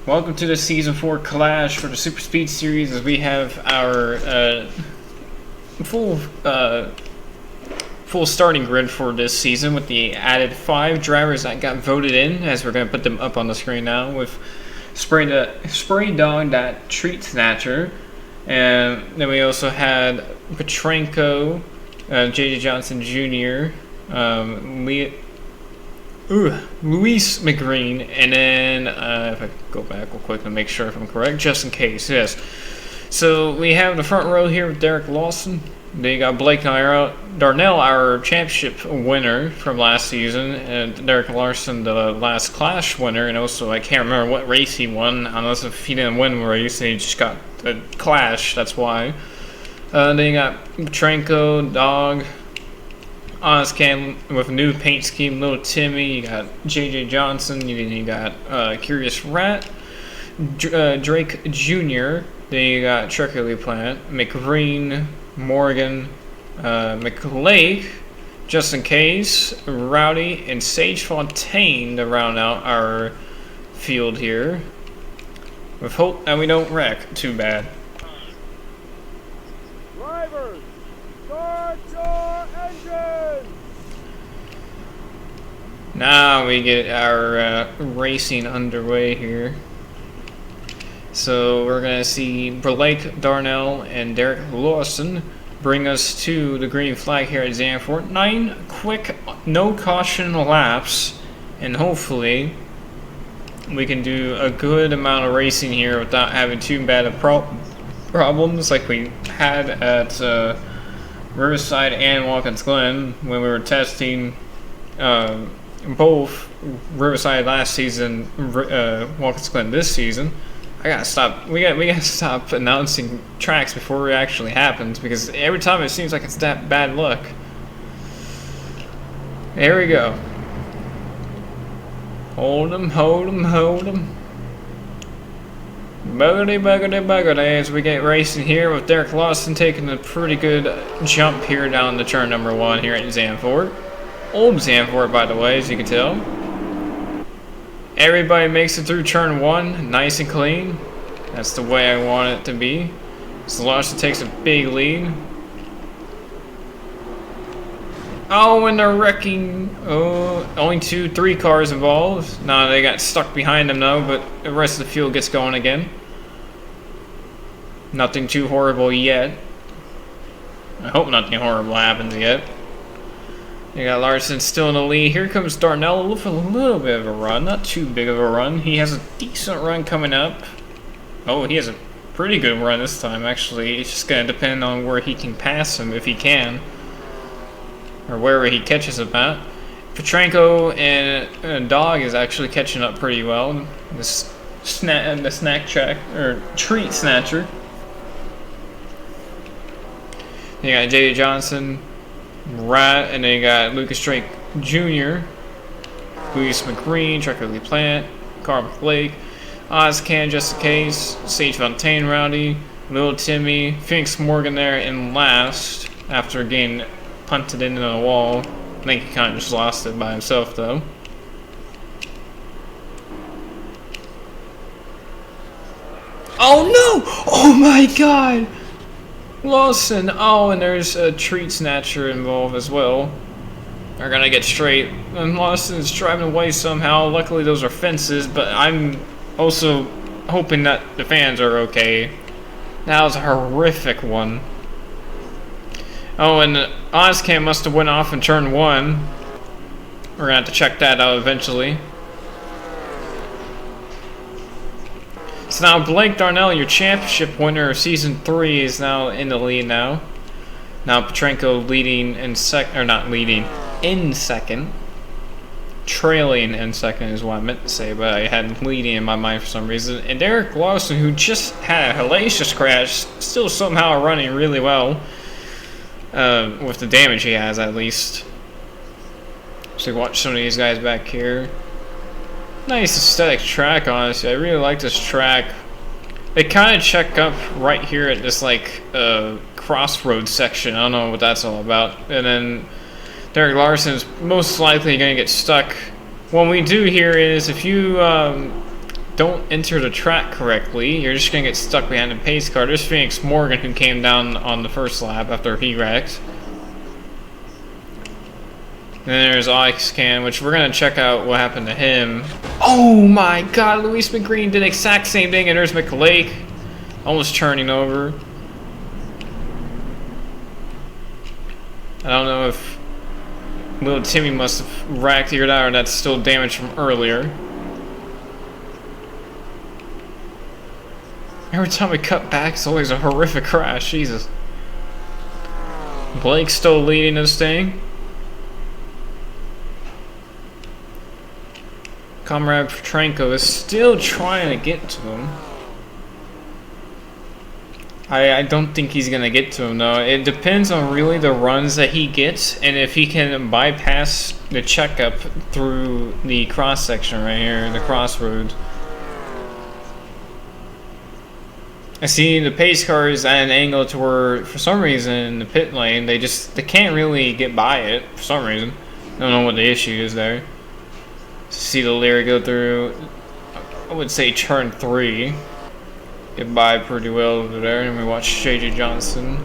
Welcome to the Season 4 Clash for the Superspeed series, as we have our full starting grid for this season with the added 5 drivers that got voted in, as we're going to put them up on the screen now, with Spray Dog, that Treat Snatcher, and then we also had Petrenko, JJ Johnson Jr., Luis McGreen, and then if I go back real quick and make sure if I'm correct, just in case, yes. So we have the front row here with Derek Lawson. Then you got Blake Darnell, our championship winner from last season, and Derek Larson, the last Clash winner, and also I can't remember what race he won, unless if he didn't win a race, he just got the Clash, that's why. Then you got Petrenko, Dog, Ozcan with a new paint scheme, Little Timmy, you got JJ Johnson, you got Curious Rat, Drake Jr., then you got Trickery Plant, McGreen, Morgan, McLake, just in case, Rowdy, and Sage Fontaine to round out our field here. With hope that we don't wreck too bad. Drivers, start your engine! Now we get our racing underway here. So we're going to see Blake Darnell and Derek Lawson bring us to the green flag here at Zandvoort. 9 quick, no caution laps, and hopefully we can do a good amount of racing here without having too bad of problems like we had at Riverside and Watkins Glen when we were testing both Riverside last season, Watkins Glen this season. I gotta stop. We gotta stop announcing tracks before it actually happens, because every time it seems like it's that bad luck. There we go. Hold 'em, hold 'em, hold 'em. Buggity, buggity, buggity, as we get racing here with Derek Lawson taking a pretty good jump here down the turn number 1 here at Zandvoort. Old Zandvoort, by the way, as you can tell. Everybody makes it through turn 1, nice and clean. That's the way I want it to be. So Lawson takes a big lead. Oh, and they're wrecking. Oh, only 3 cars involved. No, they got stuck behind them though, but the rest of the field gets going again. Nothing too horrible yet. I hope nothing horrible happens yet. You got Larson still in the lead. Here comes Darnell with a little bit of a run, not too big of a run. He has a decent run coming up. Oh, he has a pretty good run this time, actually. It's just going to depend on where he can pass him, if he can. Or wherever he catches him at. Petrenko and Dog is actually catching up pretty well. The snack track, or treat snatcher. You got JJ Johnson, Rat, and then you got Lucas Drake Jr., Luis McGreen, Trickery Plant, Carl McLake, Ozcan, just in case, Sage Fontaine, Rowdy, Little Timmy, Phoenix Morgan there in last after getting punted into the wall. I think he kind of just lost it by himself though. Oh no! Oh my god! Lawson! Oh, and there's a treat snatcher involved as well. They're gonna get straight. And Lawson's driving away somehow. Luckily those are fences, but I'm also hoping that the fans are okay. That was a horrific one. Oh, and Ozcan must have went off in turn 1. We're gonna have to check that out eventually. So now Blake Darnell, your championship winner of season 3, is now in the lead now. Now Petrenko leading in second, or not leading, in second. Trailing in second is what I meant to say, but I had leading in my mind for some reason. And Derek Lawson, who just had a hellacious crash, still somehow running really well. With the damage he has, at least. So watch some of these guys back here. Nice aesthetic track, honestly. I really like this track. They kind of check up right here at this like crossroads section. I don't know what that's all about. And then Derek Larson's most likely going to get stuck. What we do here is if you don't enter the track correctly, you're just gonna get stuck behind the pace car. There's Phoenix Morgan, who came down on the first lap after he wrecked. And then there's Oxcan, which we're gonna check out what happened to him. Oh my god, Luis McGreen did the exact same thing, and there's McLake almost turning over. I don't know if little Timmy must have wrecked here or that's still damage from earlier. Every time we cut back, it's always a horrific crash. Jesus. Blake's still leading this thing. Comrade Petrenko is still trying to get to him. I don't think he's gonna get to him though. It depends on really the runs that he gets and if he can bypass the checkup through the cross section right here, the crossroads. I see the pace car is at an angle to where, for some reason, the pit lane, they can't really get by it for some reason. I don't know what the issue is there. See the Leary go through, I would say turn 3. Get by pretty well over there, and we watch JJ Johnson.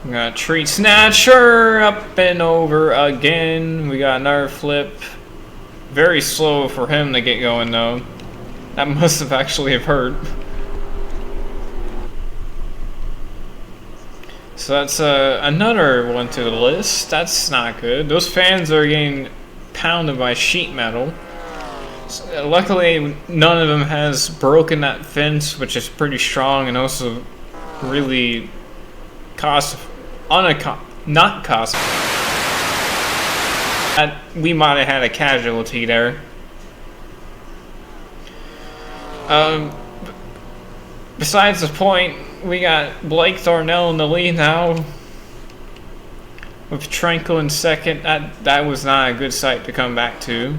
We got Treat Snatcher up and over again. We got another flip. Very slow for him to get going though. That must have actually have hurt. So that's another one to the list. That's not good. Those fans are getting pounded by sheet metal. So, luckily, none of them has broken that fence, which is pretty strong and also really not cost. We might have had a casualty there. Besides the point, we got Blake Thornell in the lead now. With Petrenko in second, that was not a good sight to come back to.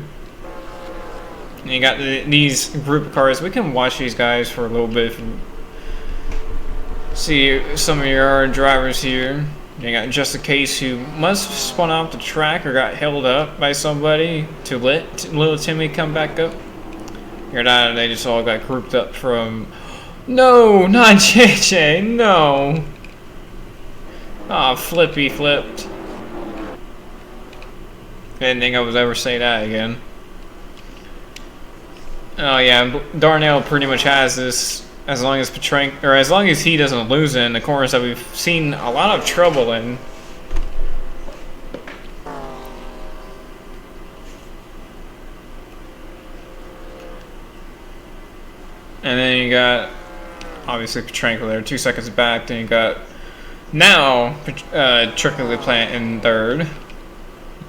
And you got these group of cars. We can watch these guys for a little bit. See some of your drivers here. You got just a case who must have spun off the track or got held up by somebody to let little Timmy come back up. Here now they just all got grouped up from. No, not JJ. No. Oh, Flippy flipped. I didn't think I would ever say that again. Oh yeah, Darnell pretty much has this as long as Petrenko, or as long as he doesn't lose it in the corners that we've seen a lot of trouble in. And then you got obviously Petrenko there, 2 seconds back. Then you got now Trickley Plant in third.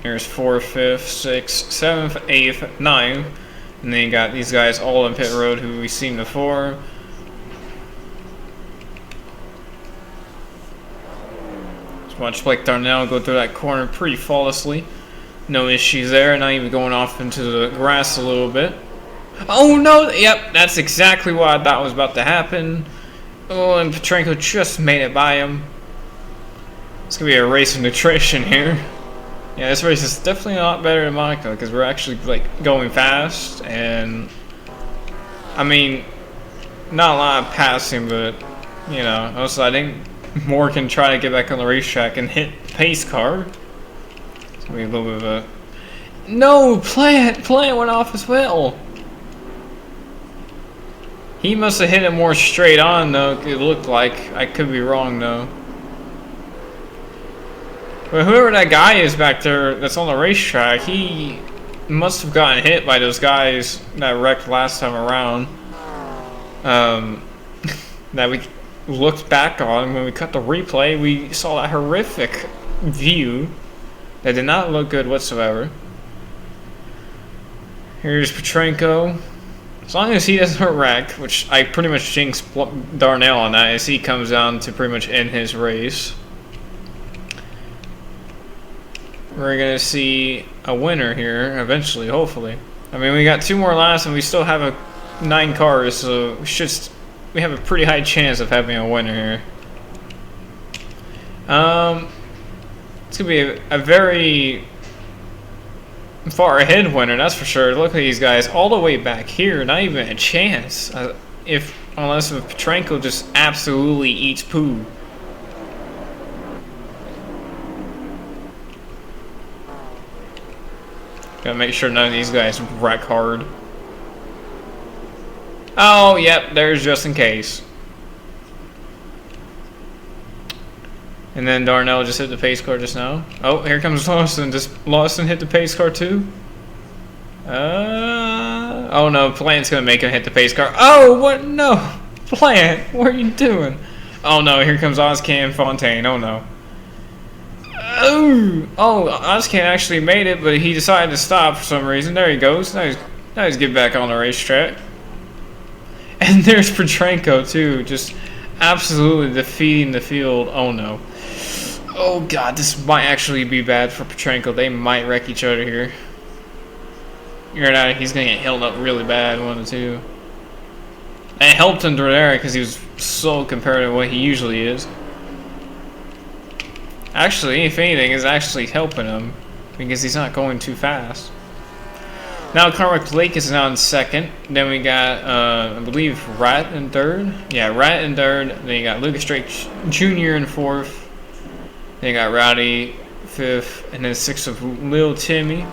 Here's 4th, 5th, 6th, 7th, 8th, 9th. And then you got these guys all in pit road who we've seen before. Just watch Blake Darnell go through that corner pretty flawlessly. No issues there, not even going off into the grass a little bit. Oh no! Yep, that's exactly what I thought was about to happen. Oh, and Petrenko just made it by him. It's gonna be a race of nutrition here. Yeah, this race is definitely a lot better than Monaco because we're actually like going fast, and I mean, not a lot of passing, but you know, also I think Moore can try to get back on the racetrack and hit the pace car. It's gonna be a little bit of a Plant went off as well. He must have hit it more straight on though. It looked like. I could be wrong though. But whoever that guy is back there that's on the racetrack, he must have gotten hit by those guys that wrecked last time around. That we looked back on when we cut the replay, we saw that horrific view that did not look good whatsoever. Here's Petrenko. As long as he doesn't wreck, which I pretty much jinxed Darnell on that, as he comes down to pretty much end his race. We're gonna see a winner here eventually, hopefully. I mean, we got 2 more laps and we still have 9 cars, so we have a pretty high chance of having a winner here. It's gonna be a very far ahead winner, that's for sure. Look at these guys all the way back here, not even a chance. Unless Petrenko just absolutely eats poo. Gotta make sure none of these guys wreck hard. Oh, yep, there's just in case. And then Darnell just hit the pace car just now. Oh, here comes Lawson. Does Lawson hit the pace car too? Oh no, Plant's gonna make him hit the pace car. Oh, what? No! Plant, what are you doing? Oh no, here comes Ozcan Fontaine. Oh no. Oh, Ozcan actually made it, but he decided to stop for some reason. There he goes. Now he's getting back on the racetrack. And there's Petrenko too, just absolutely defeating the field. Oh no. Oh god, this might actually be bad for Petrenko. They might wreck each other here. He's gonna get held up really bad, one of the two. And it helped him there because he was so compared to what he usually is. Actually, if anything, it's actually helping him because he's not going too fast. Now Carmack Lake is now in second. Then we got, I believe, Rat in third. Yeah, Rat in third. Then you got Lucas Drake Jr. in fourth. Then you got Rowdy fifth, and then sixth of Lil Timmy.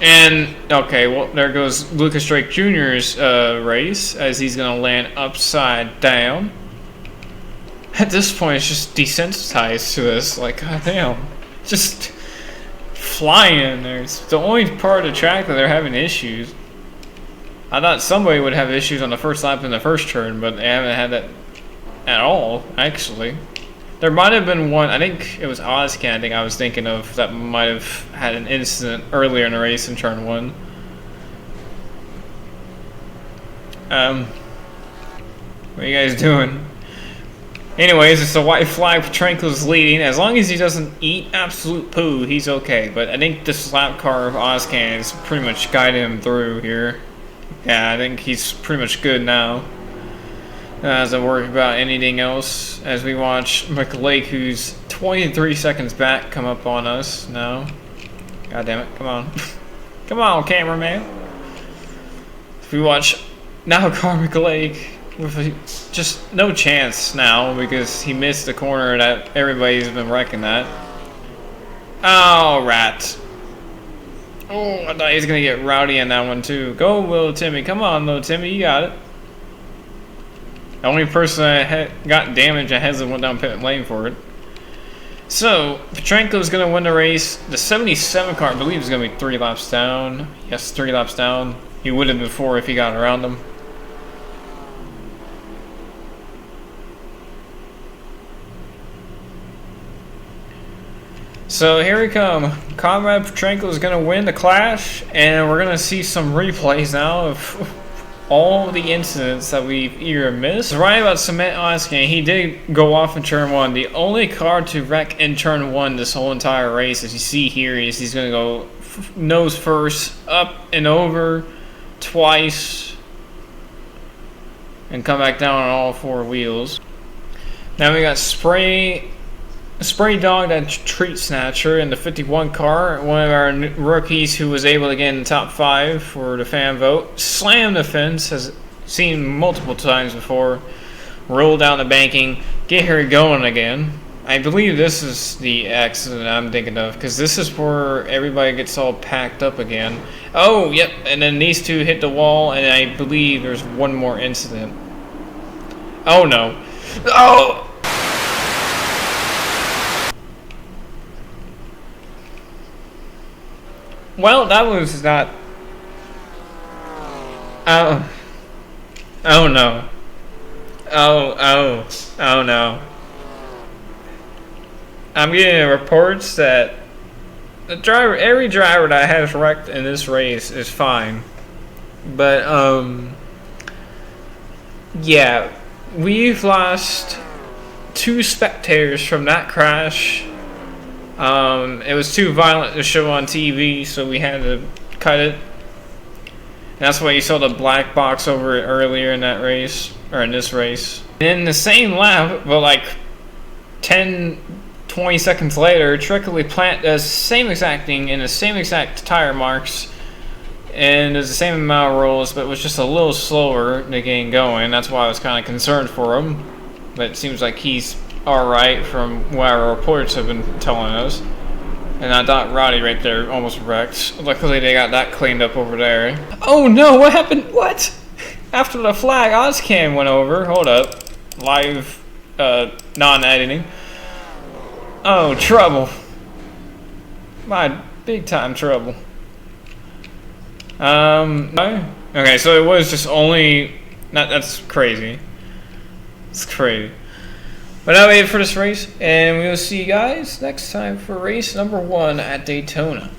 And okay, well there goes Lucas Drake Jr.'s race as he's gonna land upside down. At this point, it's just desensitized to this. Like, goddamn, just flying in there. It's the only part of the track that they're having issues. I thought somebody would have issues on the first lap in the first turn, but they haven't had that at all, actually. There might have been one, I think it was Ozcan, I think I was thinking of, that might have had an incident earlier in the race in turn 1. What are you guys doing? Anyways, it's the white flag. Petrenko's leading. As long as he doesn't eat absolute poo, he's okay. But I think this lap car of Ozcan is pretty much guiding him through here. Yeah, I think he's pretty much good now. Doesn't worry about anything else as we watch McLake, who's 23 seconds back, come up on us now. God damn it, come on. Come on, cameraman. If we watch now Carmack Lake with just no chance now because he missed the corner that everybody's been wrecking that. Oh, rat. Oh, I thought he was going to get Rowdy in that one too. Go, Lil Timmy. Come on, Lil Timmy, you got it. The only person that got damaged and hasn't went down pit lane for it. So, Petrenko's going to win the race. The 77 car, I believe, is going to be 3 laps down. Yes, 3 laps down. He would have been 4 if he got around him. So here we come. Comrade Petrenko is going to win the clash, and we're going to see some replays now of all the incidents that we've either missed. Right about Cement Ozcan, he did go off in turn 1. The only car to wreck in turn 1 this whole entire race, as you see here, is he's going to go nose first, up and over twice, and come back down on all 4 wheels. Now we got Spray Dog, that Treat Snatcher in the 51 car, one of our rookies who was able to get in the top 5 for the fan vote. Slammed the fence, has seen multiple times before. Roll down the banking, get her going again. I believe this is the accident I'm thinking of, because this is where everybody gets all packed up again. Oh, yep, and then these two hit the wall, and I believe there's one more incident. Oh no. Oh! Well, that was not... Oh. Oh no. Oh no. I'm getting reports that every driver that has wrecked in this race is fine. But, yeah. We've lost 2 spectators from that crash. It was too violent to show on TV, so we had to cut it. And that's why you saw the black box over it earlier in that race, or in this race. And in the same lap, but like 10, 20 seconds later, trickily plant does the same exact thing in the same exact tire marks, and does the same amount of rolls, but was just a little slower to getting going. That's why I was kind of concerned for him. But it seems like he's alright from what our reports have been telling us. And that Dot Roddy right there almost wrecked. Luckily they got that cleaned up over there. Oh no, what happened? What? After the flag, Ozcam went over. Hold up. Live, non-editing. Oh, trouble. My big time trouble. Okay, so it was just only... That's crazy. It's crazy. But that made it for this race, and we will see you guys next time for race number 1 at Daytona.